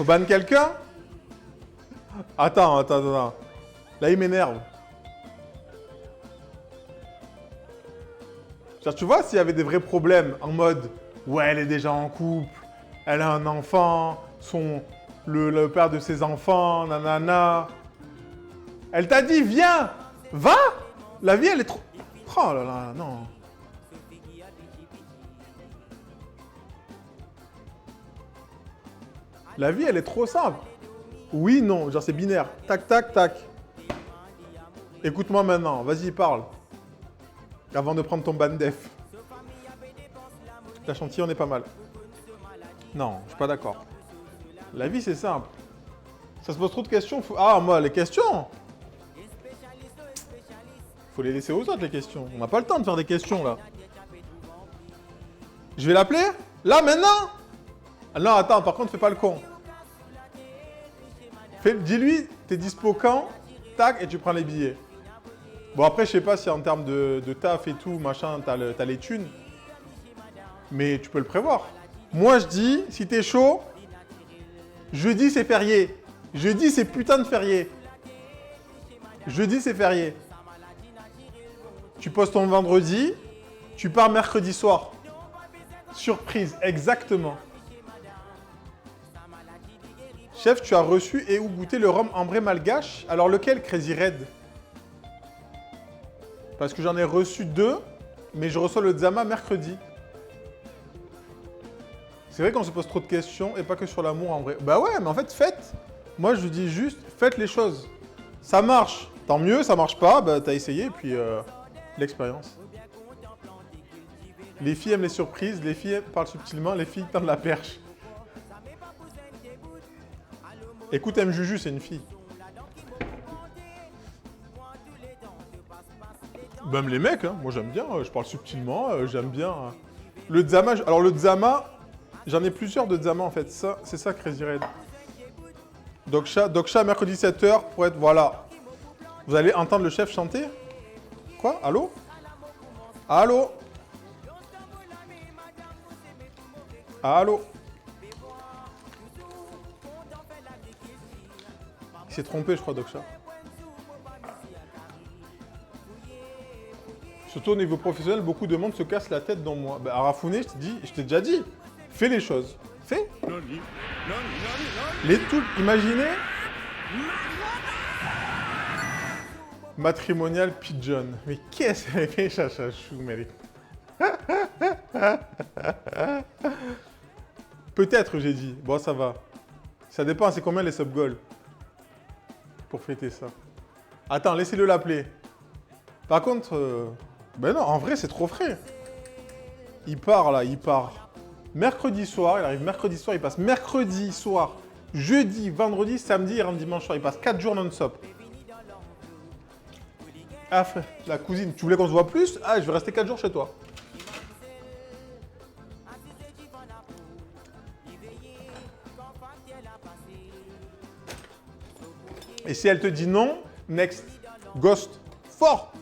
Faut ban quelqu'un? Attends. Là, il m'énerve. Genre, tu vois, s'il y avait des vrais problèmes en mode « Ouais, elle est déjà en couple, elle a un enfant, le père de ses enfants, nanana. » Elle t'a dit « Viens, va !» La vie, elle est trop... Oh là là, non. La vie, elle est trop simple. Oui, non, genre c'est binaire. Tac, tac, tac. Écoute-moi maintenant, vas-y, parle. Avant de prendre ton ban def. La chantilly, on est pas mal. Non, je suis pas d'accord. La vie, c'est simple. Ça se pose trop de questions. Ah, moi, les questions. Faut les laisser aux autres, les questions. On n'a pas le temps de faire des questions, là. Je vais l'appeler? Là, maintenant? Ah non, attends, par contre, fais pas le con. Dis-lui, t'es dispo quand? Tac, et tu prends les billets. Bon, après, je sais pas si en termes de taf et tout, machin, t'as les thunes. Mais tu peux le prévoir. Moi, je dis, si t'es chaud, jeudi, c'est férié. Jeudi, c'est putain de férié. Jeudi, c'est férié. Tu poses ton vendredi, tu pars mercredi soir. Surprise, exactement. Chef, tu as reçu et ou goûté le rhum ambré malgache. Alors lequel, Crazy Red? Parce que j'en ai reçu 2, mais je reçois le Zama mercredi. C'est vrai qu'on se pose trop de questions et pas que sur l'amour en vrai. Bah ouais, mais en fait, faites. Moi, je dis juste, faites les choses. Ça marche, tant mieux. Ça marche pas, bah t'as essayé et puis l'expérience. Les filles aiment les surprises, les filles parlent subtilement, les filles tendent la perche. Écoute, M. Juju, c'est une fille. Même les mecs, hein, moi j'aime bien, je parle subtilement, j'aime bien. Le Zama, alors le Zama, j'en ai plusieurs de Zama en fait, c'est ça Crazy Red. Doksha, mercredi 7h pour être, voilà. Vous allez entendre le chef chanter? Quoi? Allô? Allô? Allô? Il s'est trompé, je crois, Doksha. Surtout au niveau professionnel, beaucoup de monde se casse la tête dans moi. Bah, Arafouné, je t'ai déjà dit, fais les choses. Fais. Les tout, imaginez. Matrimonial pigeon. Mais qu'est-ce qu'elle fait, chachachou, mais... Peut-être, j'ai dit. Bon, ça va. Ça dépend, c'est combien les sub-goals pour fêter ça. Attends, laissez-le l'appeler. Par contre... Ben non, en vrai, c'est trop frais. Il part, là, il part. Mercredi soir, il arrive mercredi soir, il passe mercredi soir, jeudi, vendredi, samedi, il rentre dimanche soir. Il passe 4 jours non-stop. Ah, frère, la cousine, tu voulais qu'on se voit plus? Ah, je vais rester 4 jours chez toi. Et si elle te dit non, next, ghost, fort.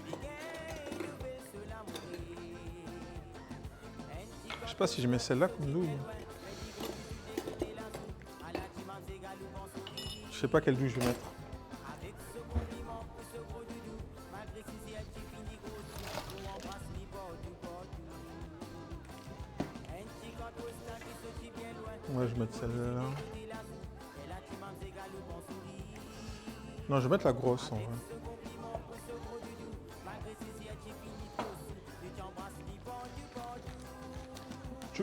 Je sais pas si je mets celle-là comme douille. Je sais pas quelle douille je vais mettre. Ouais, je vais mettre celle-là. Non, je vais mettre la grosse en vrai.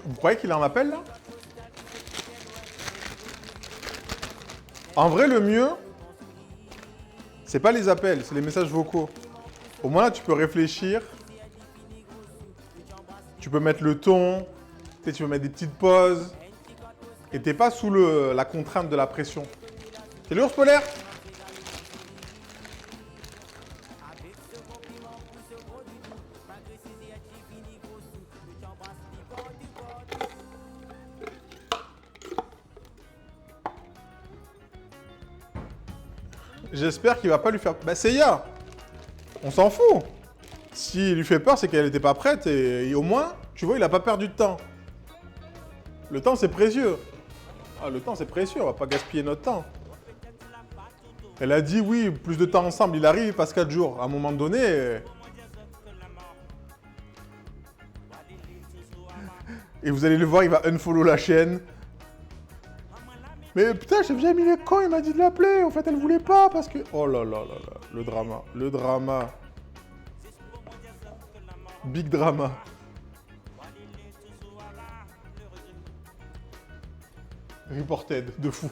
Vous croyez qu'il en appelle là? En vrai, le mieux, c'est pas les appels, c'est les messages vocaux. Au moins là, tu peux réfléchir. Tu peux mettre le ton. Tu peux mettre des petites pauses. Et t'es pas sous la contrainte de la pression. C'est l'ours polaire? J'espère qu'il va pas lui faire... Bah c'est Ya. On s'en fout. S'il lui fait peur, c'est qu'elle n'était pas prête. Et au moins, tu vois, il a pas perdu de temps. Le temps, c'est précieux. Ah, le temps, c'est précieux, on va pas gaspiller notre temps. Elle a dit, oui, plus de temps ensemble. Il arrive, il passe 4 jours. À un moment donné... Et vous allez le voir, il va unfollow la chaîne. Mais putain, chef Jamie, il est con, il m'a dit de l'appeler. En fait, elle voulait pas parce que... Oh là là là là, le drama, le drama. Big drama. Reported, de fou.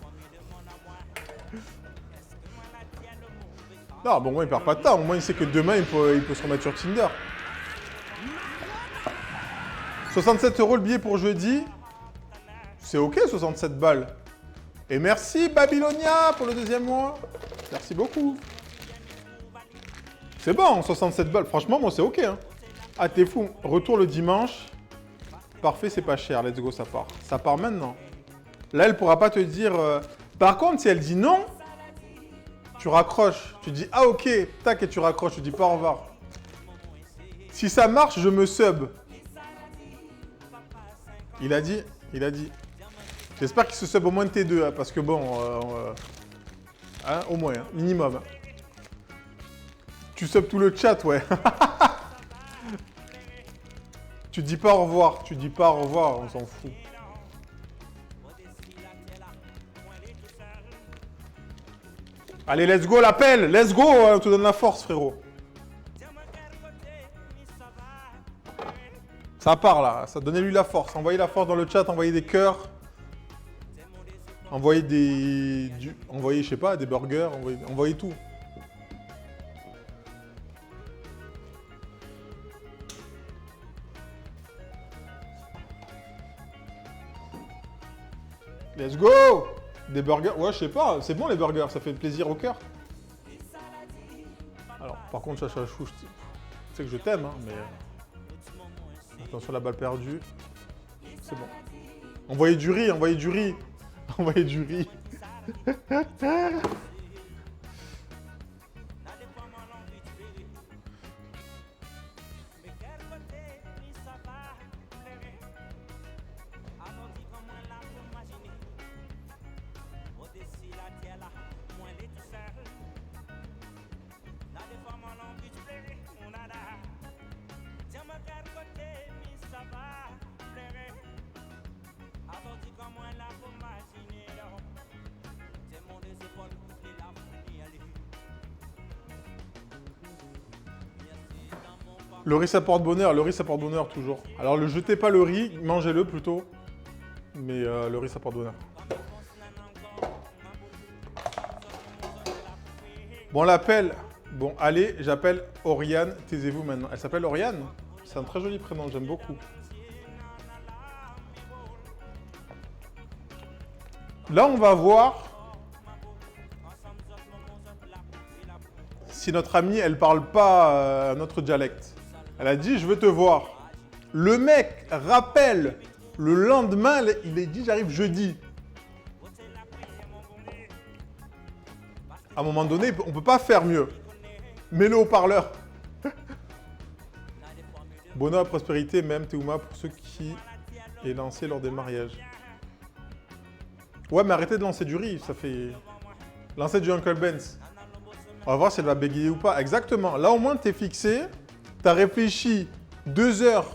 Non, bon, moi, il perd pas de temps. Au moins, il sait que demain, il peut se remettre sur Tinder. 67 € le billet pour jeudi. C'est ok, 67 balles. Et merci, Babylonia, pour le 2e mois. Merci beaucoup. C'est bon, 67 balles. Franchement, moi, c'est ok. Hein. Ah, t'es fou. Retour le dimanche. Parfait, c'est pas cher. Let's go, ça part. Ça part maintenant. Là, elle pourra pas te dire... Par contre, si elle dit non, tu raccroches. Tu dis, ah, ok, tac, et tu raccroches. Tu dis pas au revoir. Si ça marche, je me sub. Il a dit. J'espère qu'il se sub au moins de T2, hein, parce que bon... hein, au moins, hein, minimum. Hein. Tu sub tout le chat, ouais. Tu dis pas au revoir, on s'en fout. Allez, let's go, l'appel. Let's go, on te donne la force, frérot. Ça part, là. Ça donnez-lui la force. Envoyez la force dans le chat, envoyez des cœurs. Envoyez des... Envoyez, je sais pas, des burgers. Envoyez tout. Let's go! Des burgers. Ouais, je sais pas. C'est bon, les burgers. Ça fait plaisir au cœur. Alors, par contre, Chachachou, tu sais que je t'aime, hein, mais... Attention, la balle perdue. C'est bon. Envoyez du riz, envoyez du riz. Envoyez du riz. Le riz, ça porte bonheur. Le riz, ça porte bonheur toujours. Alors, ne jetez pas le riz, mangez-le plutôt. Mais le riz, ça porte bonheur. Bon, on l'appelle. Bon, allez, j'appelle Oriane. Taisez-vous maintenant. Elle s'appelle Oriane. C'est un très joli prénom, j'aime beaucoup. Là, on va voir si notre amie, elle parle pas notre dialecte. Elle a dit, je veux te voir. Le mec rappelle le lendemain, il a dit, j'arrive jeudi. À un moment donné, on ne peut pas faire mieux. Mets-le au parleur. Bonheur, prospérité, même Théouma, pour ceux qui est lancé lors des mariages. Ouais, mais arrêtez de lancer du riz, ça fait... Lancer du Uncle Benz. On va voir si elle va bégayer ou pas. Exactement. Là, au moins, t'es fixé. T'as réfléchi 2 heures.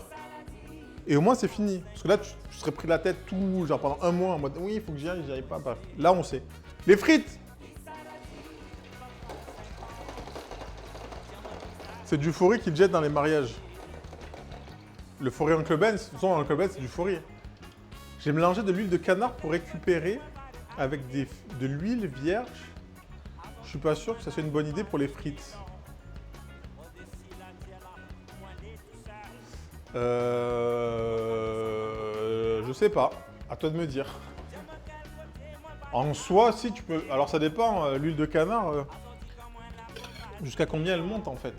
Et au moins, c'est fini. Parce que là, tu serais pris la tête tout, genre pendant un mois, en mode, oui, il faut que j'y aille, j'y arrive pas. Bref. Là, on sait. Les frites. C'est du faux-riz qu'ils jettent dans les mariages. Le faux-riz Uncle Benz. De toute façon, Uncle Benz, c'est du faux-riz. J'ai mélangé de l'huile de canard pour récupérer avec de l'huile vierge. Je suis pas sûr que ça soit une bonne idée pour les frites. Je sais pas. À toi de me dire. En soi, si tu peux... Alors ça dépend, l'huile de canard, jusqu'à combien elle monte en fait.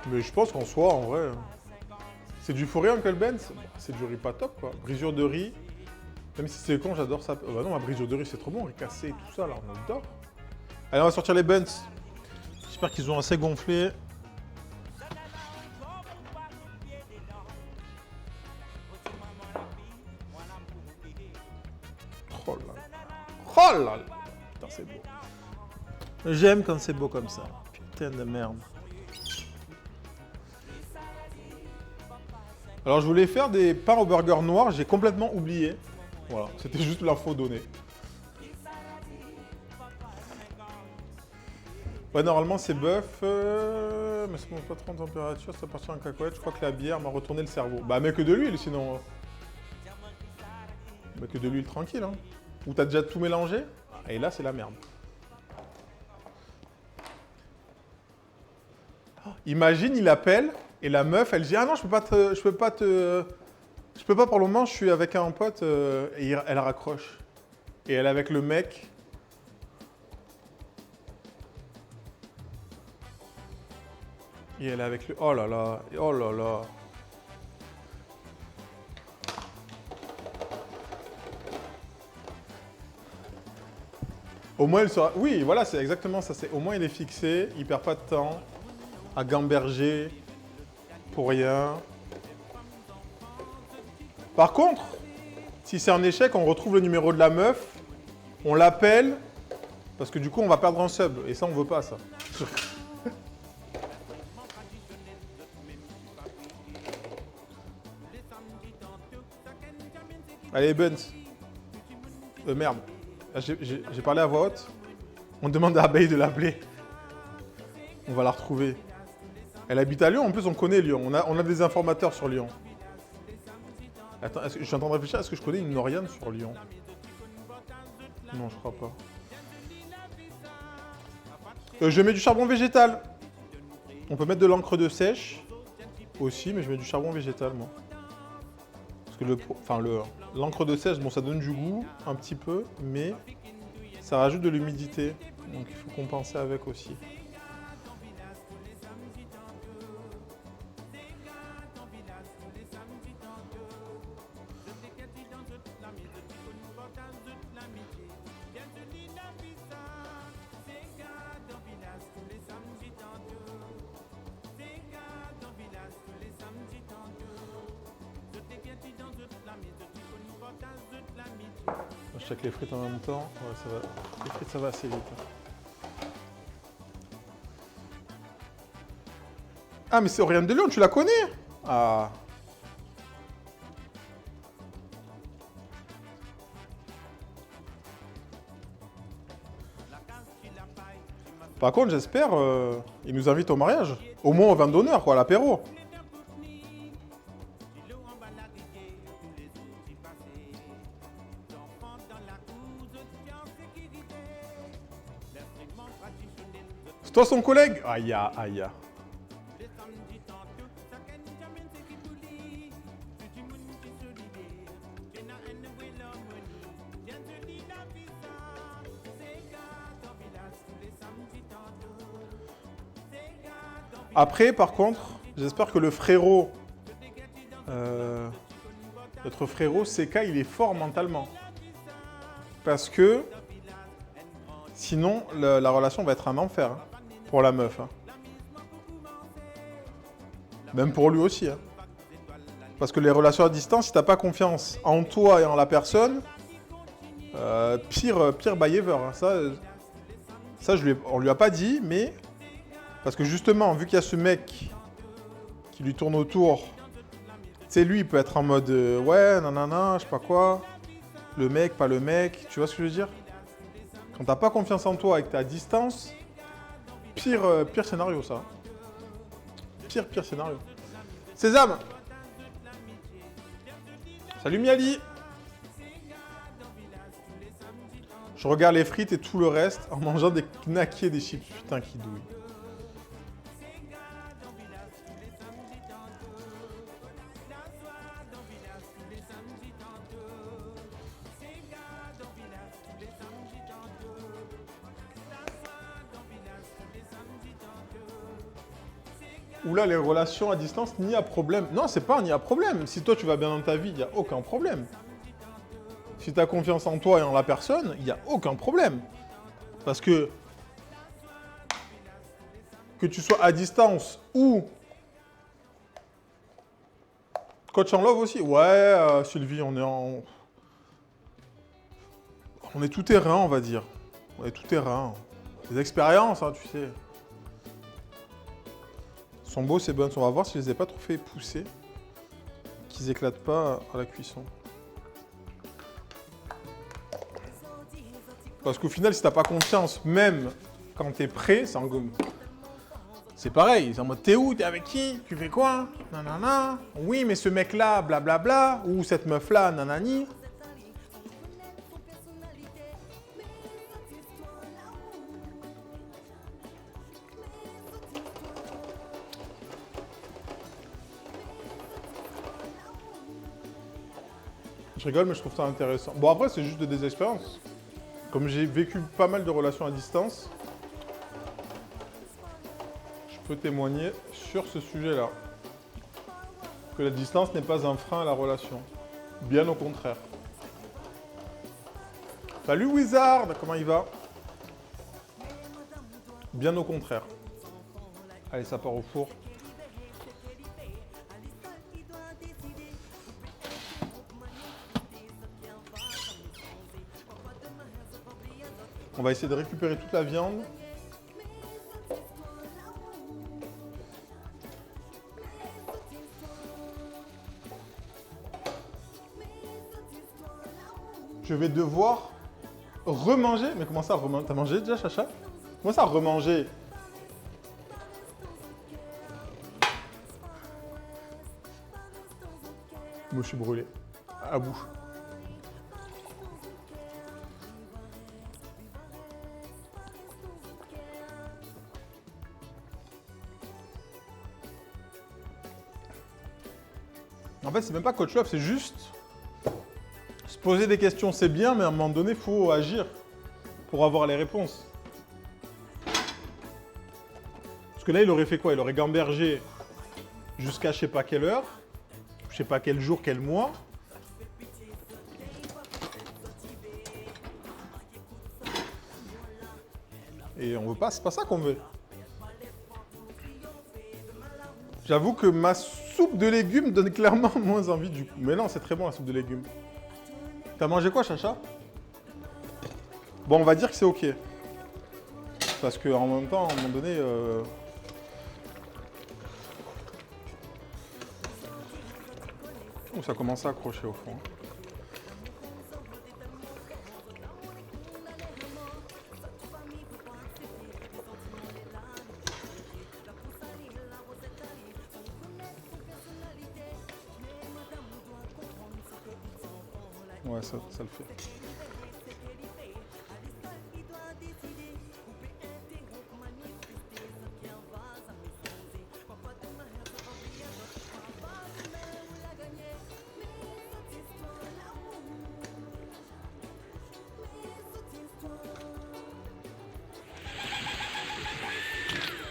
Mais je pense qu'en soi, en vrai... C'est du faux riz Uncle Benz. C'est du riz pas top quoi. Brisure de riz. Même si c'est con, j'adore ça. Bah non, ma brisure de riz c'est trop bon, riz cassé et tout ça, là, on adore. Allez, on va sortir les buns. J'espère qu'ils ont assez gonflé. Oh là là. Oh là là. Putain, c'est beau. J'aime quand c'est beau comme ça. Putain de merde. Alors, je voulais faire des pains au burger noir. J'ai complètement oublié. Voilà, c'était juste l'info donnée. Ouais, normalement, c'est bœuf. Mais c'est pas trop en température. Ça part en cacahuète. Je crois que la bière m'a retourné le cerveau. Bah, mais que de l'huile, sinon. Mais que de l'huile tranquille, hein. Ou t'as déjà tout mélangé. Et là, c'est la merde. Imagine, il appelle et la meuf, elle dit ah non, je peux pas pour le moment, je suis avec un pote et elle raccroche. Et elle est avec le mec. Et elle est avec le oh là là, oh là là. Au moins, il sera. Oui, voilà, c'est exactement ça. Au moins, il est fixé. Il perd pas de temps à gamberger pour rien. Par contre, si c'est un échec, on retrouve le numéro de la meuf, on l'appelle, parce que du coup, on va perdre un sub. Et ça, on veut pas, ça. Allez, Buns. Merde. J'ai parlé à voix haute. On demande à Abeille de l'appeler. On va la retrouver. Elle habite à Lyon. En plus, on connaît Lyon. On a des informateurs sur Lyon. Attends, je suis en train de réfléchir. Est-ce que je connais une Noriane sur Lyon? Non, je crois pas. Je mets du charbon végétal. On peut mettre de l'encre de sèche aussi, mais je mets du charbon végétal, moi. Parce que l'encre de sèche, bon, ça donne du goût, un petit peu, mais ça rajoute de l'humidité. Donc, il faut compenser avec aussi. Je check les frites en même temps. Ouais, ça va. Les frites, ça va assez vite. Ah, mais c'est Oriane de Lyon, tu la connais? Ah. Par contre, j'espère, il nous invite au mariage. Au moins au vin d'honneur, quoi, à l'apéro. C'est toi son collègue? Aïe, aïe. Après, par contre, j'espère que le frérot, notre frérot CK, il est fort mentalement. Parce que sinon, la relation va être un enfer hein, pour la meuf. Hein. Même pour lui aussi. Hein. Parce que les relations à distance, si t'as pas confiance en toi et en la personne, pire by ever. Hein. Ça on lui a pas dit, mais... Parce que justement, vu qu'il y a ce mec qui lui tourne autour, tu sais, lui, il peut être en mode ouais, nanana, je sais pas quoi. Le mec, pas le mec, tu vois ce que je veux dire? Quand t'as pas confiance en toi et que t'es à distance, pire scénario, ça. Pire scénario. Sésame! Salut Miali! Je regarde les frites et tout le reste en mangeant des knackis et des chips. Putain, qui douille. Oula, les relations à distance, n'y a problème. Non, c'est pas n'y a problème. Si toi tu vas bien dans ta vie, il n'y a aucun problème. Si tu as confiance en toi et en la personne, il n'y a aucun problème. Parce que tu sois à distance ou coach en love aussi. Ouais, Sylvie, on est en... On est tout terrain, on va dire. On est tout terrain. Des expériences, hein, tu sais. Ils sont beaux, ces buns. On va voir si je les ai pas trop fait pousser. Qu'ils éclatent pas à la cuisson. Parce qu'au final, si t'as pas confiance, même quand t'es prêt, c'est en gomme. C'est pareil, c'est en mode t'es où, t'es avec qui, tu fais quoi, nanana. Oui, mais ce mec-là, blablabla, ou cette meuf-là, nanani. Je rigole, mais je trouve ça intéressant. Bon, après, c'est juste des expériences. Comme j'ai vécu pas mal de relations à distance, je peux témoigner sur ce sujet-là. Que la distance n'est pas un frein à la relation. Bien au contraire. Salut Wizard, comment il va? Bien au contraire. Allez, ça part au four. On va essayer de récupérer toute la viande. Je vais devoir remanger. Mais comment ça, remanger? T'as mangé déjà, Chacha? Comment ça, remanger? Moi, je suis brûlé. À bout. En fait, c'est même pas coach love, c'est juste se poser des questions, c'est bien, mais à un moment donné, il faut agir pour avoir les réponses. Parce que là, il aurait fait quoi? Il aurait gambergé jusqu'à je sais pas quelle heure, je sais pas quel jour, quel mois. Et on veut pas, c'est pas ça qu'on veut. J'avoue que ma soupe de légumes donne clairement moins envie du coup. Mais non, c'est très bon la soupe de légumes. T'as mangé quoi, Chacha? Bon, on va dire que c'est ok. Parce qu'en même temps, à un moment donné... Oh, ça commence à accrocher au fond. Ouais, ça le fait.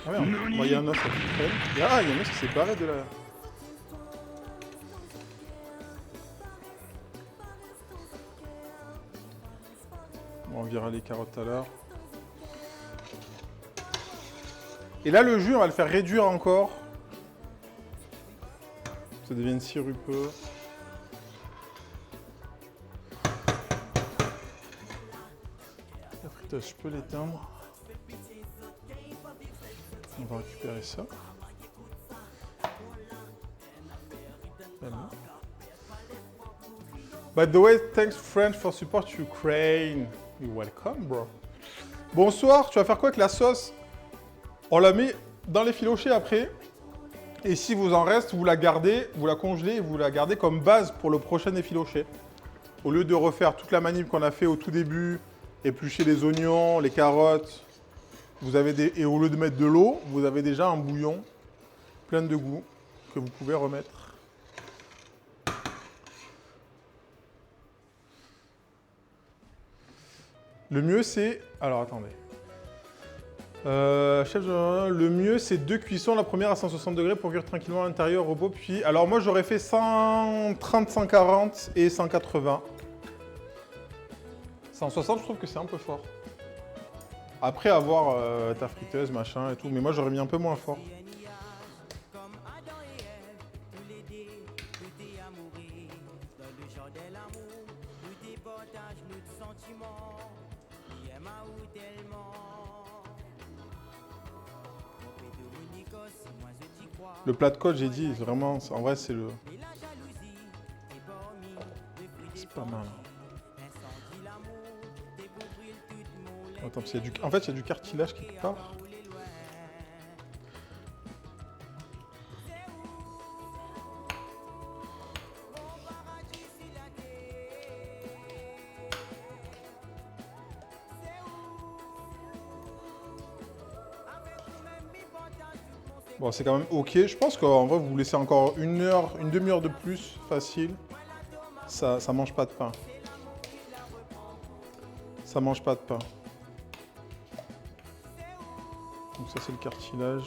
Ah ouais, il y a un os qui traîne. Ah, il y a un os qui s'est barré de la... Bon, on verra les carottes tout à l'heure. Et là, le jus, on va le faire réduire encore. Ça devienne sirupeux. La friteuse, je peux l'éteindre. On va récupérer ça. By the way, thanks French for support Ukraine. You're welcome, bro. Bonsoir, tu vas faire quoi avec la sauce? On la met dans les filochés après. Et si vous en reste, vous la gardez, vous la congelez et vous la gardez comme base pour le prochain effiloché. Au lieu de refaire toute la manip qu'on a fait au tout début, éplucher les oignons, les carottes, et au lieu de mettre de l'eau, vous avez déjà un bouillon plein de goût que vous pouvez remettre. Le mieux c'est... Alors attendez. Le mieux c'est 2 cuissons, la première à 160 degrés pour cuire tranquillement à l'intérieur, au repos, puis... Alors moi j'aurais fait 130, 140 et 180. 160 je trouve que c'est un peu fort. Après avoir ta friteuse, machin et tout, mais moi j'aurais mis un peu moins fort. Le plat de côte, j'ai dit, vraiment, en vrai, c'est le... C'est pas mal. Attends, parce qu'il y a du... En fait, il y a du cartilage quelque part. Bon, c'est quand même ok. Je pense qu'en vrai, vous laissez encore une heure, une demi-heure de plus, facile. Ça mange pas de pain. Ça mange pas de pain. Donc ça, c'est le cartilage.